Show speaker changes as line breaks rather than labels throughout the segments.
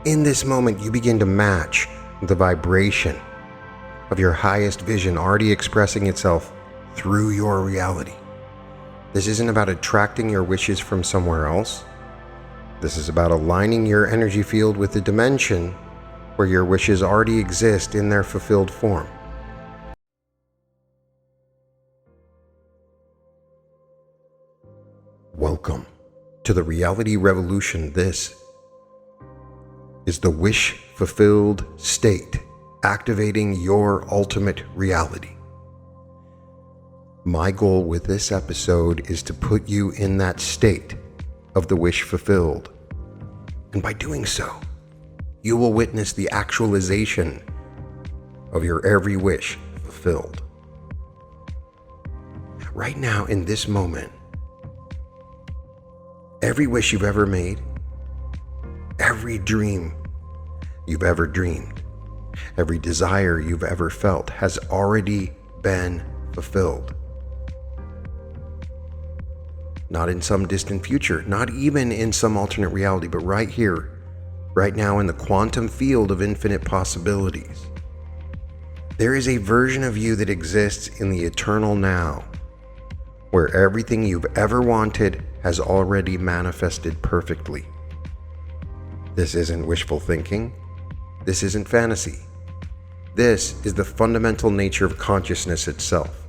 In this moment, you begin to match the vibration of your highest vision already expressing itself through your reality. This isn't about attracting your wishes from somewhere else. This is about aligning your energy field with the dimension where your wishes already exist in their fulfilled form. Welcome to the reality revolution. This is the wish-fulfilled state, activating your ultimate reality. My goal with this episode is to put you in that state of the wish fulfilled. And by doing so, you will witness the actualization of your every wish fulfilled. Right now, in this moment, every wish you've ever made, every dream you've ever dreamed, every desire you've ever felt has already been fulfilled. Not in some distant future, not even in some alternate reality, but right here, right now in the quantum field of infinite possibilities. There is a version of you that exists in the eternal now, where everything you've ever wanted has already manifested perfectly. This isn't wishful thinking. This isn't fantasy. This is the fundamental nature of consciousness itself.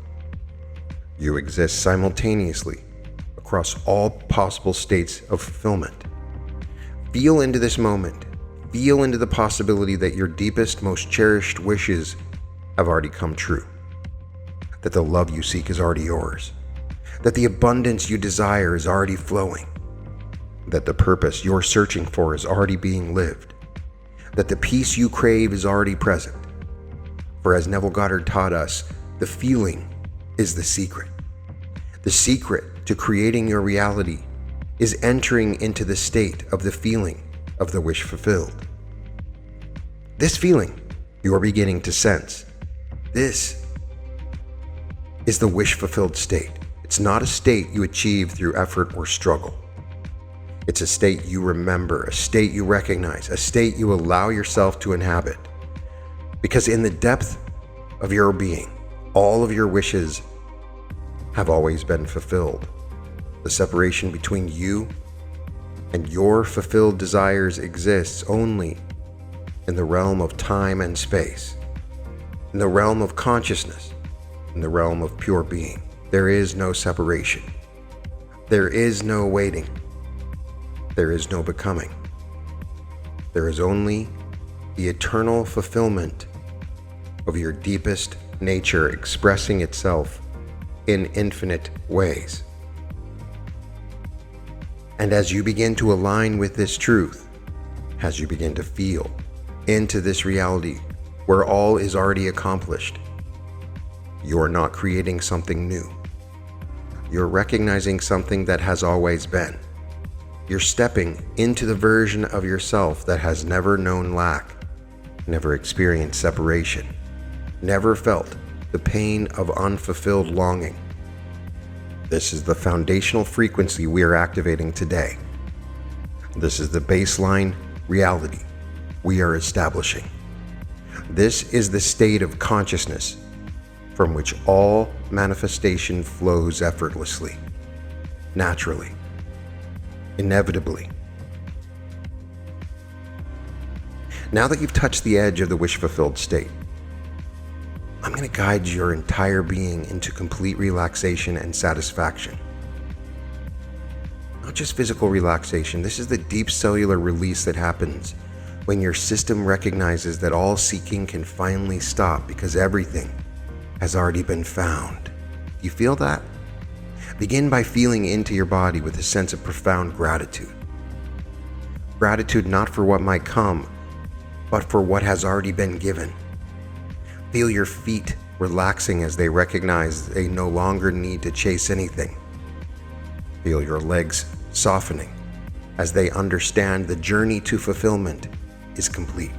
You exist simultaneously across all possible states of fulfillment. Feel into this moment. Feel into the possibility that your deepest, most cherished wishes have already come true. That the love you seek is already yours. That the abundance you desire is already flowing. That the purpose you're searching for is already being lived. That the peace you crave is already present. For as Neville Goddard taught us, the feeling is the secret. The secret to creating your reality is entering into the state of the feeling of the wish fulfilled. This feeling you are beginning to sense. This is the wish fulfilled state. It's not a state you achieve through effort or struggle. It's a state you remember, a state you recognize, a state you allow yourself to inhabit. Because in the depth of your being, all of your wishes have always been fulfilled. The separation between you and your fulfilled desires exists only in the realm of time and space, in the realm of consciousness, in the realm of pure being. There is no separation. There is no waiting. There is no becoming. There is only the eternal fulfillment of your deepest nature expressing itself in infinite ways. And as you begin to align with this truth, as you begin to feel into this reality where all is already accomplished, you're not creating something new. You're recognizing something that has always been. You're stepping into the version of yourself that has never known lack, never experienced separation, never felt the pain of unfulfilled longing. This is the foundational frequency we are activating today. This is the baseline reality we are establishing. This is the state of consciousness from which all manifestation flows effortlessly, naturally, inevitably. Now that you've touched the edge of the wish-fulfilled state, I'm going to guide your entire being into complete relaxation and satisfaction. Not just physical relaxation, this is the deep cellular release that happens when your system recognizes that all seeking can finally stop because everything has already been found. You feel that? Begin by feeling into your body with a sense of profound gratitude. Gratitude not for what might come, but for what has already been given. Feel your feet relaxing as they recognize they no longer need to chase anything. Feel your legs softening as they understand the journey to fulfillment is complete.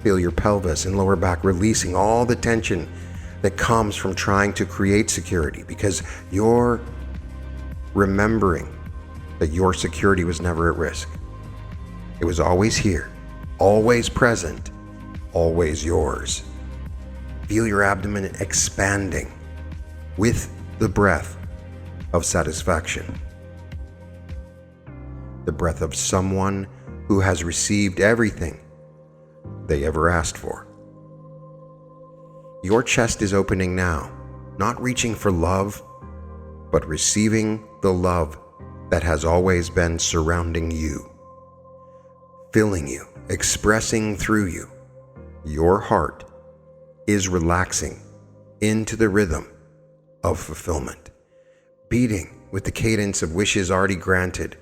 Feel your pelvis and lower back releasing all the tension that comes from trying to create security, because you're remembering that your security was never at risk. It was always here, always present, always yours. Feel your abdomen expanding with the breath of satisfaction. The breath of someone who has received everything they ever asked for. Your chest is opening now, not reaching for love, but receiving the love that has always been surrounding you, filling you, expressing through you. Your heart is relaxing into the rhythm of fulfillment, beating with the cadence of wishes already granted,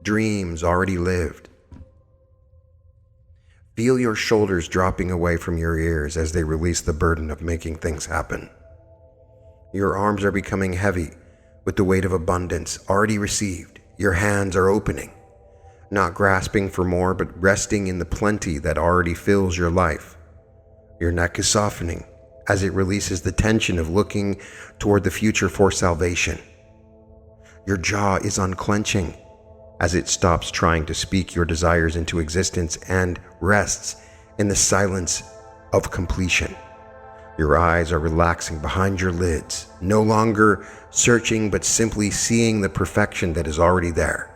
dreams already lived. Feel your shoulders dropping away from your ears as they release the burden of making things happen. Your arms are becoming heavy with the weight of abundance already received. Your hands are opening, not grasping for more, but resting in the plenty that already fills your life. Your neck is softening as it releases the tension of looking toward the future for salvation. Your jaw is unclenching as it stops trying to speak your desires into existence and rests in the silence of completion. Your eyes are relaxing behind your lids, no longer searching but simply seeing the perfection that is already there.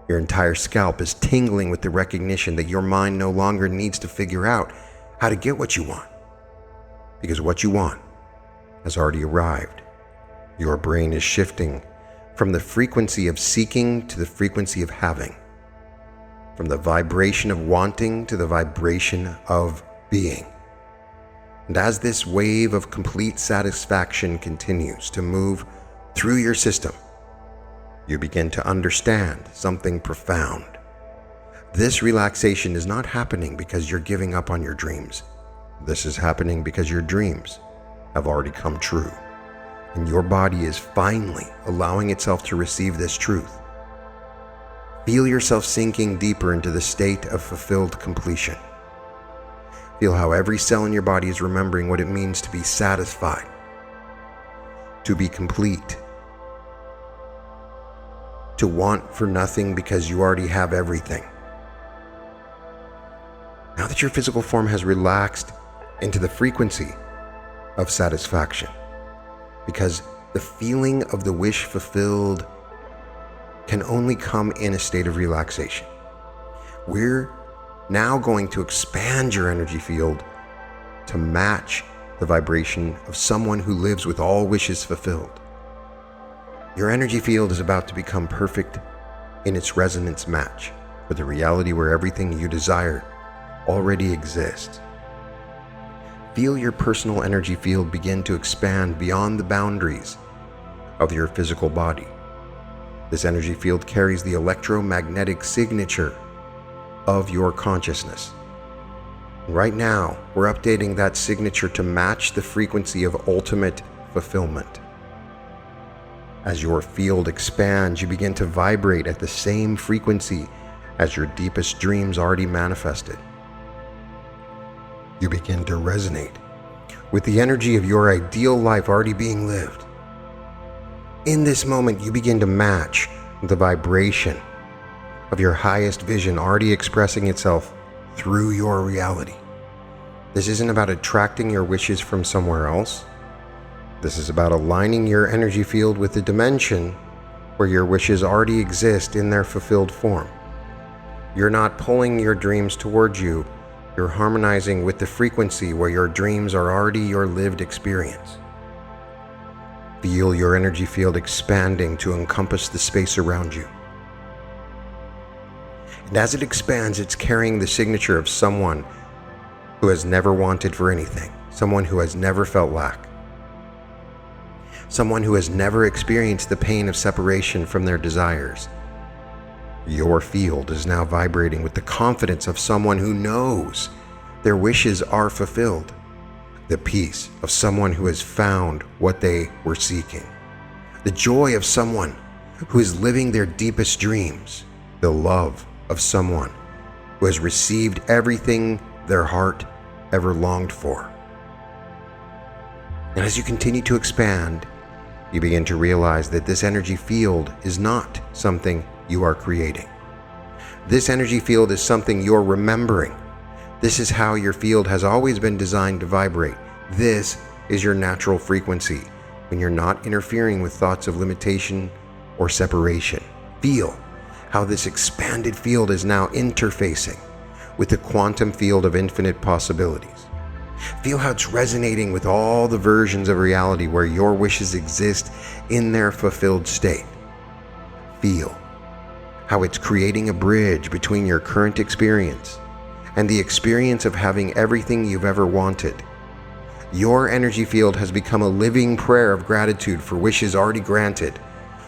Your entire scalp is tingling with the recognition that your mind no longer needs to figure out how to get what you want, because what you want has already arrived. Your brain is shifting from the frequency of seeking to the frequency of having, from the vibration of wanting to the vibration of being. And as this wave of complete satisfaction continues to move through your system, you begin to understand something profound. This relaxation is not happening because you're giving up on your dreams. This is happening because your dreams have already come true, and your body is finally allowing itself to receive this truth. Feel yourself sinking deeper into the state of fulfilled completion. Feel how every cell in your body is remembering what it means to be satisfied, to be complete, to want for nothing because you already have everything. Now that your physical form has relaxed into the frequency of satisfaction, because the feeling of the wish fulfilled can only come in a state of relaxation. We're now going to expand your energy field to match the vibration of someone who lives with all wishes fulfilled. Your energy field is about to become perfect in its resonance match with a reality where everything you desire already exists. Feel your personal energy field begin to expand beyond the boundaries of your physical body. This energy field carries the electromagnetic signature of your consciousness. Right now, we're updating that signature to match the frequency of ultimate fulfillment. As your field expands, you begin to vibrate at the same frequency as your deepest dreams already manifested. You begin to resonate with the energy of your ideal life already being lived. In this moment, you begin to match the vibration of your highest vision already expressing itself through your reality. This isn't about attracting your wishes from somewhere else. This is about aligning your energy field with the dimension where your wishes already exist in their fulfilled form. You're not pulling your dreams towards you. You're harmonizing with the frequency where your dreams are already your lived experience. Feel your energy field expanding to encompass the space around you. And as it expands, it's carrying the signature of someone who has never wanted for anything, someone who has never felt lack, someone who has never experienced the pain of separation from their desires. Your field is now vibrating with the confidence of someone who knows their wishes are fulfilled, the peace of someone who has found what they were seeking, the joy of someone who is living their deepest dreams, the love of someone who has received everything their heart ever longed for. And as you continue to expand, you begin to realize that this energy field is not something you are creating. This energy field is something you're remembering. This is how your field has always been designed to vibrate. This is your natural frequency when you're not interfering with thoughts of limitation or separation. Feel how this expanded field is now interfacing with the quantum field of infinite possibilities. Feel how it's resonating with all the versions of reality where your wishes exist in their fulfilled state. Feel how it's creating a bridge between your current experience and the experience of having everything you've ever wanted. Your energy field has become a living prayer of gratitude for wishes already granted,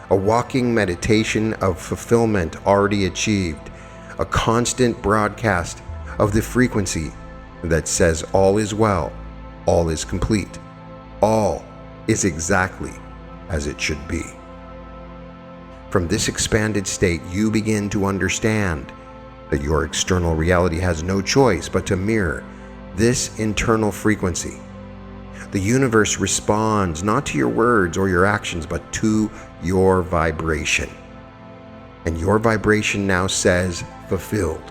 a walking meditation of fulfillment already achieved, a constant broadcast of the frequency that says all is well, all is complete, all is exactly as it should be. From this expanded state, you begin to understand that your external reality has no choice but to mirror this internal frequency. The universe responds not to your words or your actions, but to your vibration. And your vibration now says fulfilled,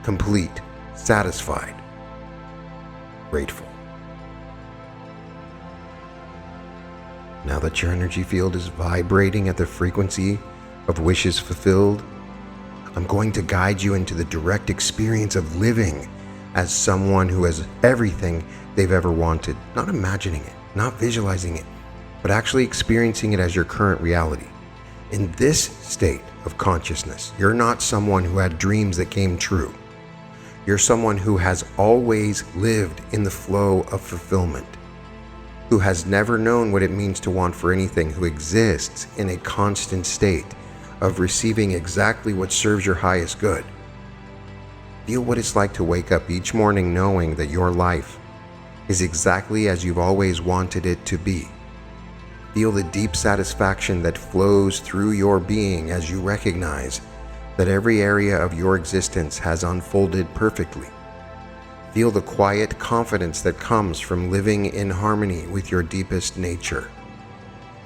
complete, satisfied, grateful. Now that your energy field is vibrating at the frequency of wishes fulfilled, I'm going to guide you into the direct experience of living as someone who has everything they've ever wanted, not imagining it, not visualizing it, but actually experiencing it as your current reality. In this state of consciousness, you're not someone who had dreams that came true. You're someone who has always lived in the flow of fulfillment, who has never known what it means to want for anything, who exists in a constant state of receiving exactly what serves your highest good. Feel what it's like to wake up each morning knowing that your life is exactly as you've always wanted it to be. Feel the deep satisfaction that flows through your being as you recognize that every area of your existence has unfolded perfectly. Feel the quiet confidence that comes from living in harmony with your deepest nature.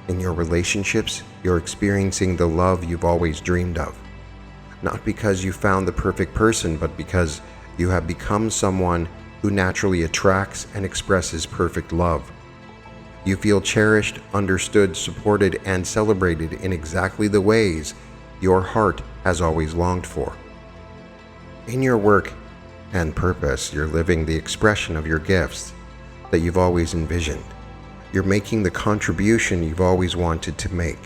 In your relationships, you're experiencing the love you've always dreamed of. Not because you found the perfect person, but because you have become someone who naturally attracts and expresses perfect love. You feel cherished, understood, supported, and celebrated in exactly the ways your heart has always longed for. In your work and purpose, you're living the expression of your gifts that you've always envisioned. You're making the contribution you've always wanted to make.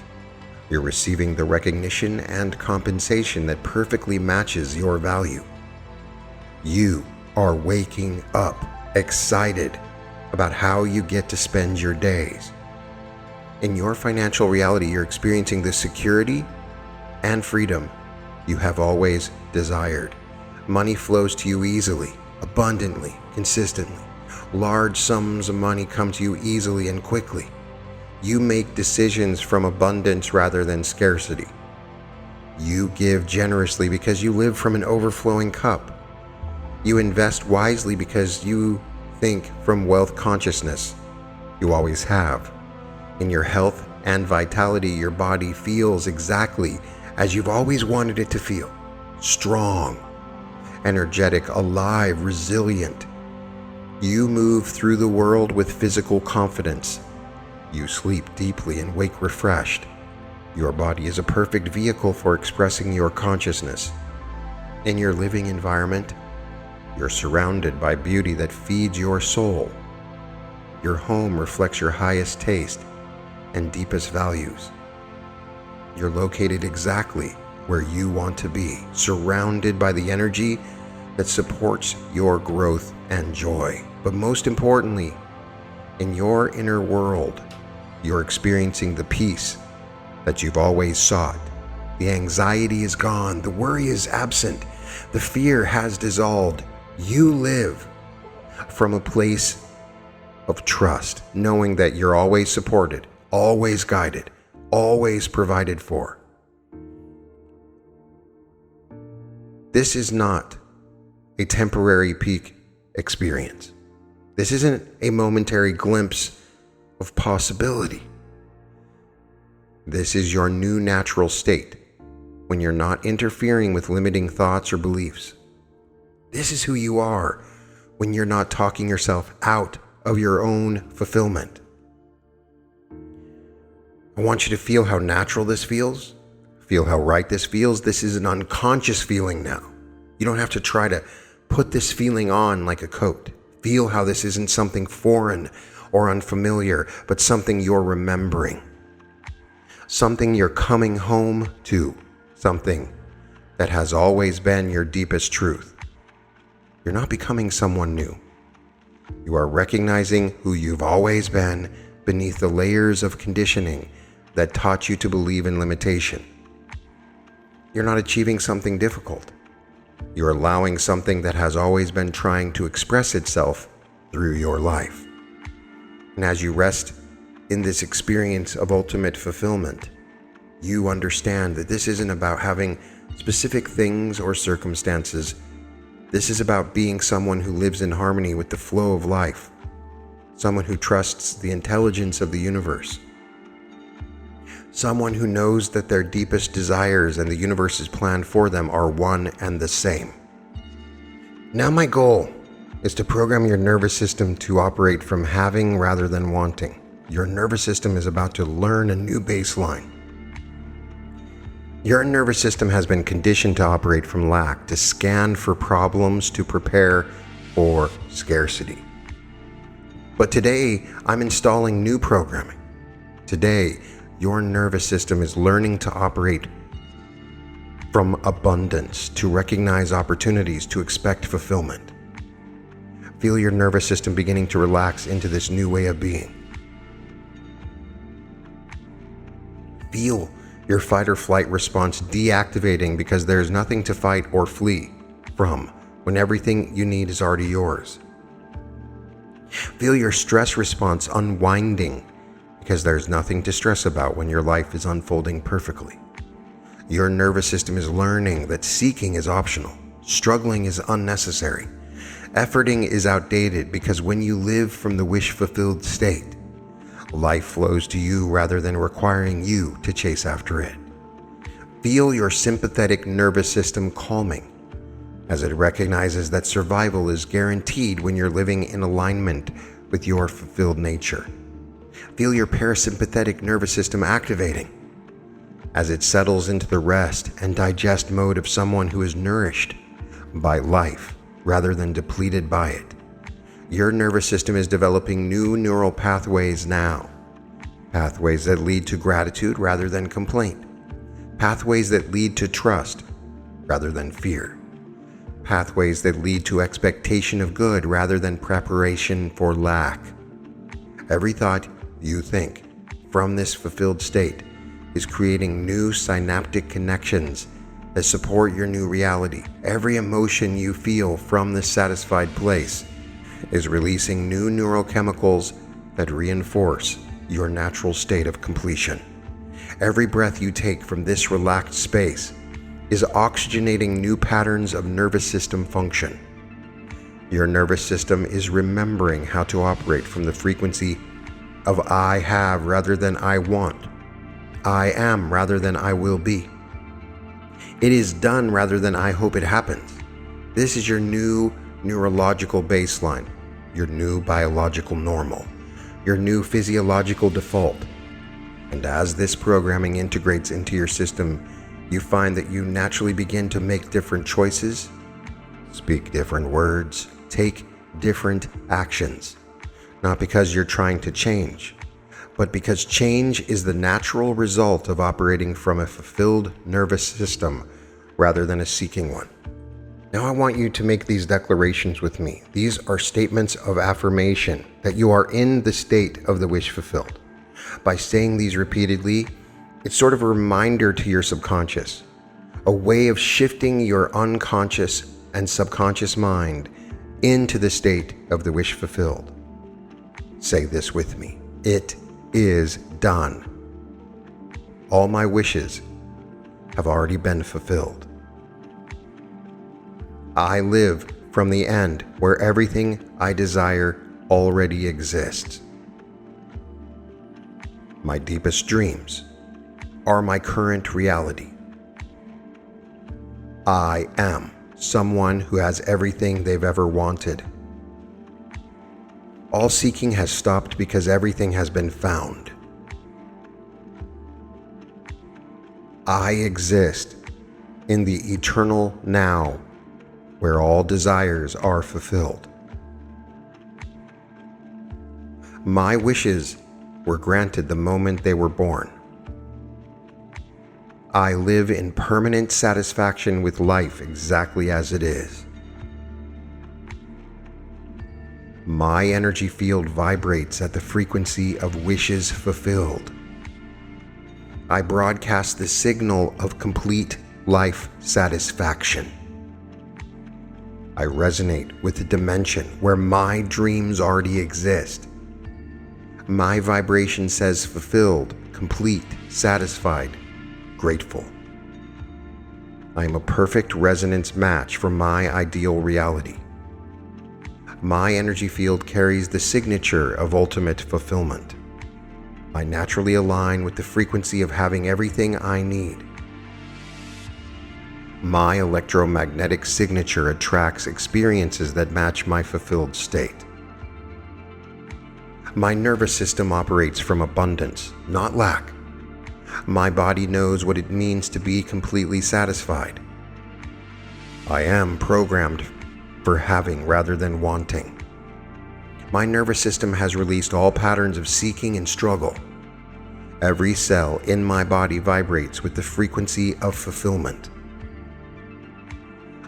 You're receiving the recognition and compensation that perfectly matches your value. You are waking up excited about how you get to spend your days. In your financial reality, you're experiencing the security and freedom you have always desired. Money flows to you easily, abundantly, consistently. Large sums of money come to you easily and quickly. You make decisions from abundance rather than scarcity. You give generously because you live from an overflowing cup. You invest wisely because you think from wealth consciousness. You always have. In your health and vitality, your body feels exactly as you've always wanted it to feel. Strong, energetic, alive, resilient. You move through the world with physical confidence. You sleep deeply and wake refreshed. Your body is a perfect vehicle for expressing your consciousness. In your living environment, you're surrounded by beauty that feeds your soul. Your home reflects your highest taste and deepest values. You're located exactly where you want to be, surrounded by the energy that supports your growth and joy. But most importantly, in your inner world, you're experiencing the peace that you've always sought. The anxiety is gone, the worry is absent, the fear has dissolved. You live from a place of trust, knowing that you're always supported, always guided, always provided for. This is not a temporary peak experience. This isn't a momentary glimpse of possibility. This is your new natural state, when you're not interfering with limiting thoughts or beliefs. This is who you are when you're not talking yourself out of your own fulfillment. I want you to feel how natural this feels. Feel how right this feels. This is an unconscious feeling now. You don't have to try to put this feeling on like a coat. Feel how this isn't something foreign or unfamiliar, but something you're remembering. Something you're coming home to. Something that has always been your deepest truth. You're not becoming someone new. You are recognizing who you've always been beneath the layers of conditioning that taught you to believe in limitation. You're not achieving something difficult. You're allowing something that has always been trying to express itself through your life. And as you rest in this experience of ultimate fulfillment, you understand that this isn't about having specific things or circumstances. This is about being someone who lives in harmony with the flow of life, someone who trusts the intelligence of the universe, someone who knows that their deepest desires and the universe's plan for them are one and the same. Now my goal is to program your nervous system to operate from having rather than wanting. Your nervous system is about to learn a new baseline. Your nervous system has been conditioned to operate from lack, to scan for problems, to prepare for scarcity. But today, I'm installing new programming. Today, your nervous system is learning to operate from abundance, to recognize opportunities, to expect fulfillment. Feel your nervous system beginning to relax into this new way of being. Feel your fight or flight response deactivating because there's nothing to fight or flee from when everything you need is already yours. Feel your stress response unwinding because there's nothing to stress about when your life is unfolding perfectly. Your nervous system is learning that seeking is optional, struggling is unnecessary, efforting is outdated because when you live from the wish-fulfilled state, life flows to you rather than requiring you to chase after it. Feel your sympathetic nervous system calming as it recognizes that survival is guaranteed when you're living in alignment with your fulfilled nature. Feel your parasympathetic nervous system activating as it settles into the rest and digest mode of someone who is nourished by life rather than depleted by it. Your nervous system is developing new neural pathways now. Pathways that lead to gratitude rather than complaint. Pathways that lead to trust rather than fear. Pathways that lead to expectation of good rather than preparation for lack. Every thought you think from this fulfilled state is creating new synaptic connections that support your new reality. Every emotion you feel from this satisfied place is releasing new neurochemicals that reinforce your natural state of completion. Every breath you take from this relaxed space is oxygenating new patterns of nervous system function. Your nervous system is remembering how to operate from the frequency of I have rather than I want, I am rather than I will be. It is done rather than I hope it happens. This is your new neurological baseline, your new biological normal, your new physiological default. And as this programming integrates into your system, you find that you naturally begin to make different choices, speak different words, take different actions. Not because you're trying to change, but because change is the natural result of operating from a fulfilled nervous system rather than a seeking one. Now I want you to make these declarations with me. These are statements of affirmation that you are in the state of the wish fulfilled. By saying these repeatedly, it's sort of a reminder to your subconscious, a way of shifting your unconscious and subconscious mind into the state of the wish fulfilled. Say this with me. It is done. All my wishes have already been fulfilled. I live from the end where everything I desire already exists. My deepest dreams are my current reality. I am someone who has everything they've ever wanted. All seeking has stopped because everything has been found. I exist in the eternal now, where all desires are fulfilled. My wishes were granted the moment they were born. I live in permanent satisfaction with life exactly as it is. My energy field vibrates at the frequency of wishes fulfilled. I broadcast the signal of complete life satisfaction. I resonate with the dimension where my dreams already exist. My vibration says fulfilled, complete, satisfied, grateful. I am a perfect resonance match for my ideal reality. My energy field carries the signature of ultimate fulfillment. I naturally align with the frequency of having everything I need. My electromagnetic signature attracts experiences that match my fulfilled state. My nervous system operates from abundance, not lack. My body knows what it means to be completely satisfied. I am programmed for having rather than wanting. My nervous system has released all patterns of seeking and struggle. Every cell in my body vibrates with the frequency of fulfillment.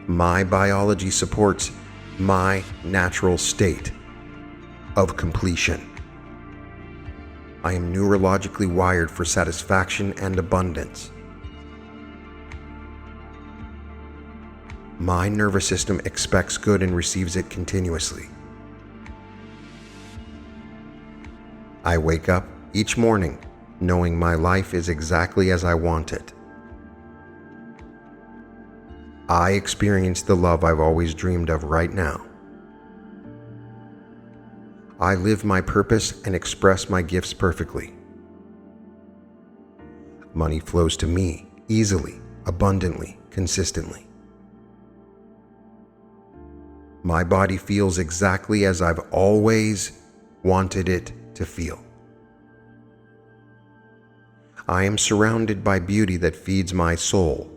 My biology supports my natural state of completion. I am neurologically wired for satisfaction and abundance. My nervous system expects good and receives it continuously. I wake up each morning knowing my life is exactly as I want it. I experience the love I've always dreamed of right now. I live my purpose and express my gifts perfectly. Money flows to me easily, abundantly, consistently. My body feels exactly as I've always wanted it to feel. I am surrounded by beauty that feeds my soul.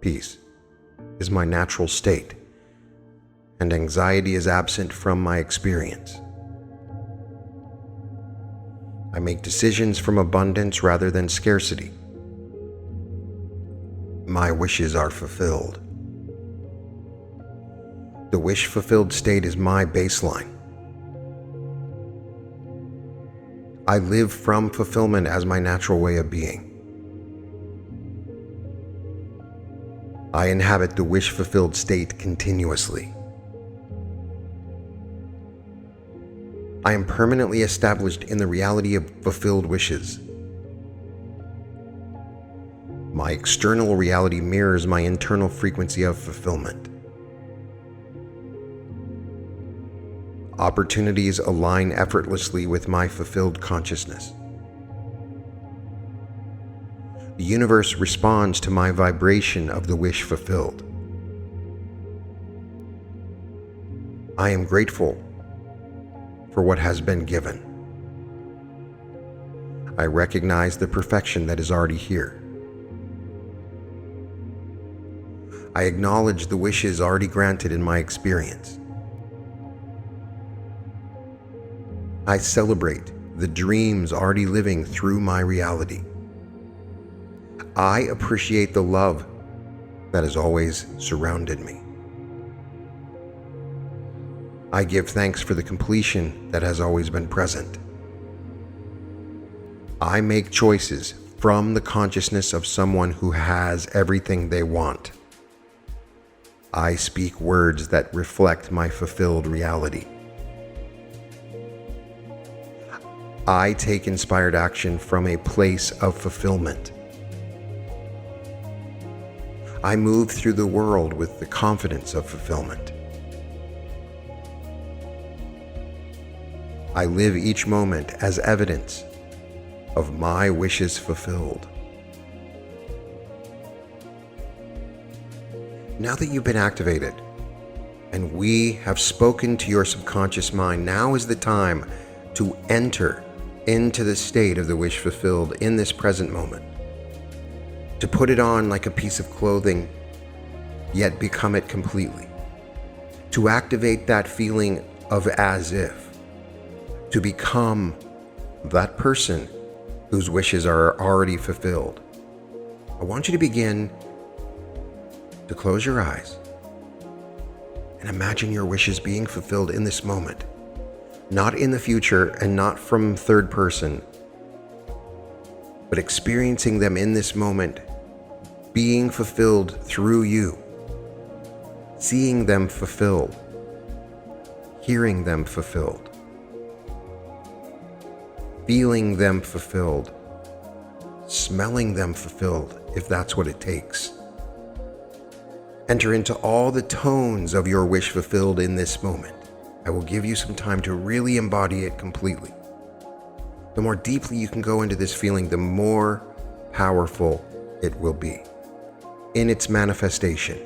Peace is my natural state, and anxiety is absent from my experience. I make decisions from abundance rather than scarcity. My wishes are fulfilled. The wish-fulfilled state is my baseline. I live from fulfillment as my natural way of being. I inhabit the wish-fulfilled state continuously. I am permanently established in the reality of fulfilled wishes. My external reality mirrors my internal frequency of fulfillment. Opportunities align effortlessly with my fulfilled consciousness. The universe responds to my vibration of the wish fulfilled. I am grateful for what has been given. I recognize the perfection that is already here. I acknowledge the wishes already granted in my experience. I celebrate the dreams already living through my reality. I appreciate the love that has always surrounded me. I give thanks for the completion that has always been present. I make choices from the consciousness of someone who has everything they want. I speak words that reflect my fulfilled reality. I take inspired action from a place of fulfillment. I move through the world with the confidence of fulfillment. I live each moment as evidence of my wishes fulfilled. Now that you've been activated and we have spoken to your subconscious mind, now is the time to enter into the state of the wish fulfilled in this present moment. To put it on like a piece of clothing, yet become it completely. To activate that feeling of as if. To become that person whose wishes are already fulfilled. I want you to begin to close your eyes and imagine your wishes being fulfilled in this moment. Not in the future and not from third person, but experiencing them in this moment, being fulfilled through you, seeing them fulfilled, hearing them fulfilled, feeling them fulfilled, smelling them fulfilled, if that's what it takes. Enter into all the tones of your wish fulfilled in this moment. I will give you some time to really embody it completely. The more deeply you can go into this feeling, the more powerful it will be in its manifestation.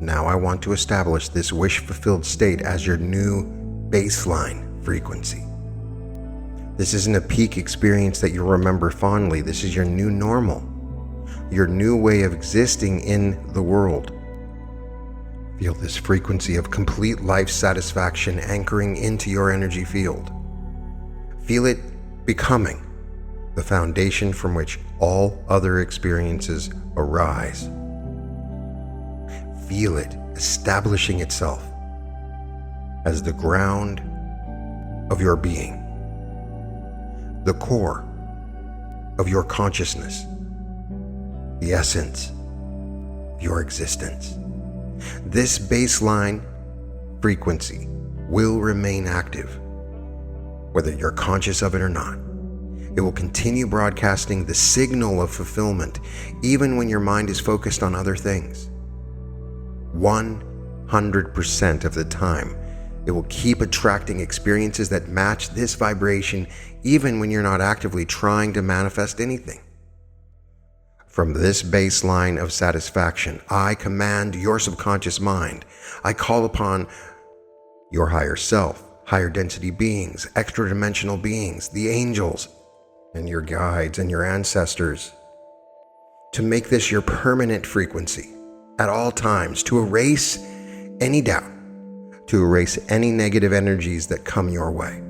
Now I want to establish this wish-fulfilled state as your new baseline frequency. This isn't a peak experience that you'll remember fondly. This is your new normal, your new way of existing in the world. Feel this frequency of complete life satisfaction anchoring into your energy field. Feel it becoming the foundation from which all other experiences arise. Feel it establishing itself as the ground of your being, the core of your consciousness, the essence of your existence. This baseline frequency will remain active, whether you're conscious of it or not. It will continue broadcasting the signal of fulfillment, even when your mind is focused on other things. 100% of the time, it will keep attracting experiences that match this vibration, even when you're not actively trying to manifest anything. From this baseline of satisfaction, I command your subconscious mind. I call upon your higher self, higher density beings, extra dimensional beings, the angels, and your guides and your ancestors, to make this your permanent frequency at all times, to erase any doubt, to erase any negative energies that come your way.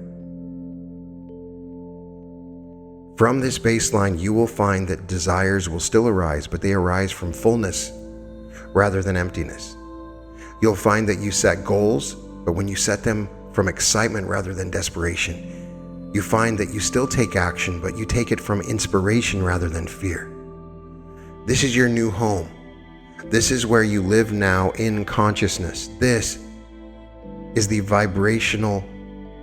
From this baseline, you will find that desires will still arise, but they arise from fullness rather than emptiness. You'll find that you set goals, but when you set them from excitement rather than desperation, you find that you still take action, but you take it from inspiration rather than fear. This is your new home. This is where you live now in consciousness. This is the vibrational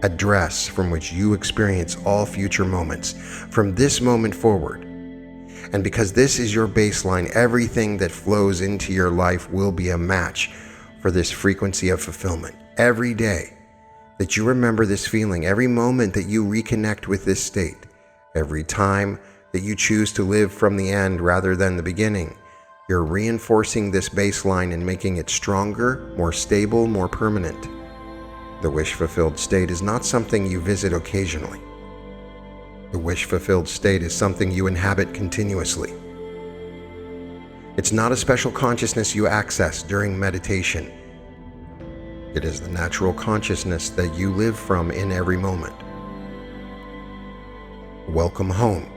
address from which you experience all future moments from this moment forward. And because this is your baseline, everything that flows into your life will be a match for this frequency of fulfillment. Every day that you remember this feeling, every moment that you reconnect with this state, every time that you choose to live from the end rather than the beginning, you're reinforcing this baseline and making it stronger, more stable, more permanent. The wish-fulfilled state is not something you visit occasionally. The wish-fulfilled state is something you inhabit continuously. It's not a special consciousness you access during meditation. It is the natural consciousness that you live from in every moment. Welcome home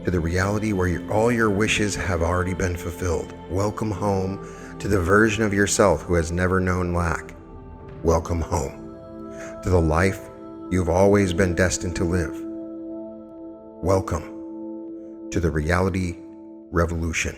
to the reality where all your wishes have already been fulfilled. Welcome home to the version of yourself who has never known lack. Welcome home to the life you've always been destined to live. Welcome to the reality revolution.